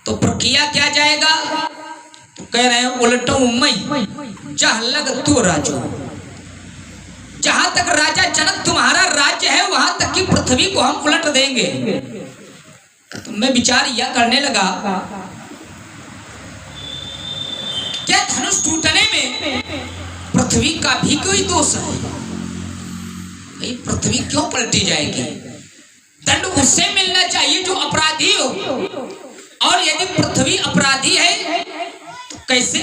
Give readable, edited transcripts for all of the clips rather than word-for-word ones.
तो प्रक्रिया क्या जाएगा? तो कह रहे हैं उलटो मई जह लग तू राजो। जहां तक राजा जनक तुम्हारा राज्य है वहां तक की पृथ्वी को हम उलट देंगे। तो मैं विचार यह करने लगा, क्या धनुष टूटने में पृथ्वी का भी कोई दोष है? भाई पृथ्वी क्यों पलटी जाएगी? दंड उससे मिलना चाहिए जो अपराधी हो, और यदि पृथ्वी अपराधी है तो कैसे?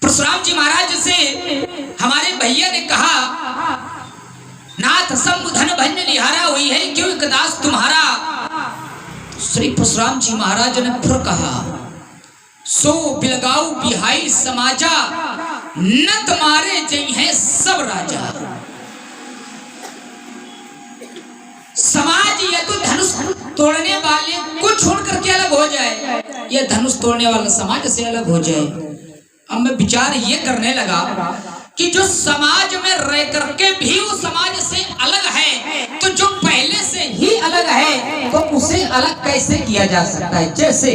परशुराम जी महाराज से हमारे भैया ने कहा, नाथ सम धन भंज निहारा हुई है क्यों एक दास तुम्हारा। श्री परशुराम जी महाराज ने फिर कहा, सो बिलगाऊ बिहाई समाजा न तुम्हारे जई है सब राजा। समाज या तो धनुष तोड़ने वाले को छोड़ करके अलग हो जाए, या धनुष तोड़ने वाला समाज से अलग हो जाए। अब मैं विचार ये करने लगा कि जो समाज में रह करके भी वो समाज से अलग है, तो जो पहले से ही अलग है तो उसे अलग कैसे किया जा सकता है? जैसे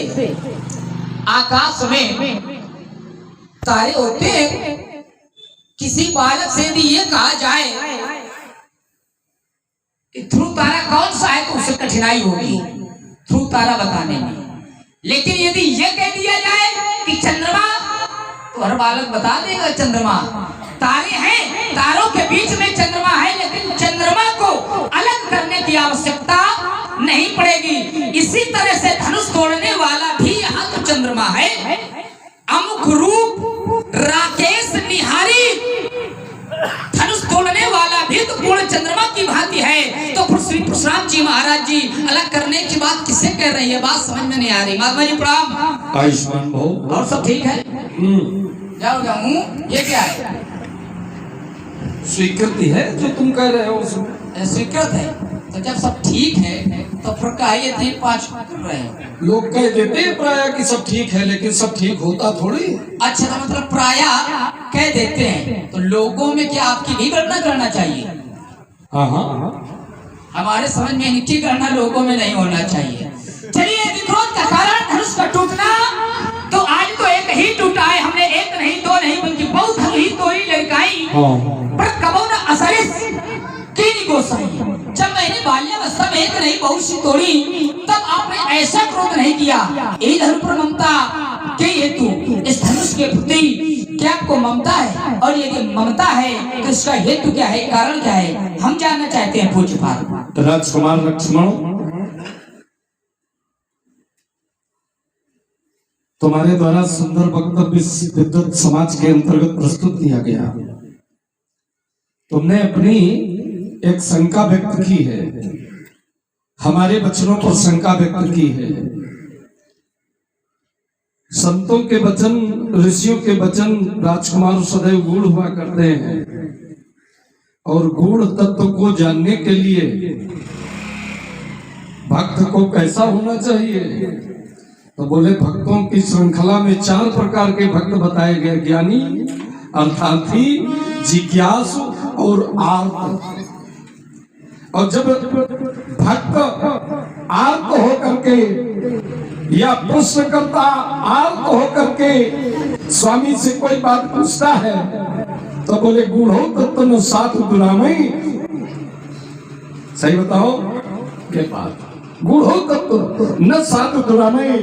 आकाश में तारे होते हैं, किसी बालक से यदि ये कहा जाए कि ध्रुव तारा कौन सा है तो उसे कठिनाई होगी ध्रुव तारा बताने में। लेकिन यदि ये कह दिया जाए कि चंद्रमा, तो हर बालक बता देगा चंद्रमा। तारे हैं, तारों के बीच में चंद्रमा है, लेकिन चंद्रमा को अलग करने की आवश्यकता नहीं पड़ेगी। इसी तरह से धनुष तोड़ने वाला भी यहाँ तो चंद्रमा है। अमुक रूप राकेश निहारी, धनुष तोड़ने वाला भी तो पूर्ण चंद्रमा की भांति है। तो श्री परशुराम जी महाराज जी अलग करने की बात किसे कह रही है? बात समझ में नहीं आ रही। महात्मा जी प्रणाम। आयुष्मान भाव। और सब ठीक है? जाऊँ ये क्या है? स्वीकृति है जो तुम कह रहे हो उसमें। स्वीकृत है तो जब सब ठीक है तो फिर कहिए थे पाँच कर रहे हो। लोग कह देते हैं प्राय कि सब ठीक है, लेकिन सब ठीक होता थोड़ी। अच्छा, तो मतलब प्राय कह देते हैं, तो लोगों में क्या आपकी भी गणना करना चाहिए? हाँ हाँ, हमारे समझ में इनकी गणना लोगों में नहीं होना चाहिए। चलिए, विक्रोध का कारण धनुष का टूटना, तो आज तो एक ही टूटा है। हमने एक नहीं दो नहीं बल्कि बहुत ही तो ही लड़काई पर कबो न असरिस कीनी गोसाई। जब मैंने बाल्यावस्था में एक नहीं बहुत सी तोड़ी, तब आपने ऐसा क्रोध नहीं किया। यही धर्म पर ममता के हेतु इस धनुष के प्रति क्या आपको ममता है? और यदि ममता है तो इसका हेतु क्या है, कारण क्या है, हम जानना चाहते हैं पूज्यपाद। राजकुमार लक्ष्मण, तुम्हारे द्वारा सुंदर वक्तव्य विद्वत समाज के अंतर्गत प्रस्तुत किया गया। तुमने अपनी एक शंका व्यक्त की है, हमारे वचनों पर शंका व्यक्त की है। संतों के वचन, ऋषियों के वचन राजकुमार सदैव गूढ़ हुआ करते हैं, और गूढ़ तत्व को जानने के लिए भक्त को कैसा होना चाहिए? तो बोले भक्तों की श्रृंखला में 4 प्रकार के भक्त बताए गए, ज्ञानी, अर्थार्थी, जिज्ञासु और आर्त। और जब भक्त आर्त होकर के या प्रश्न करता आर्त होकर के स्वामी से कोई बात पूछता है, तो बोले गूढ़ो तत्व न साधु दुरामयी। सही बताओ ये बात, गूढ़ो तत्व न साधु दुरामयी।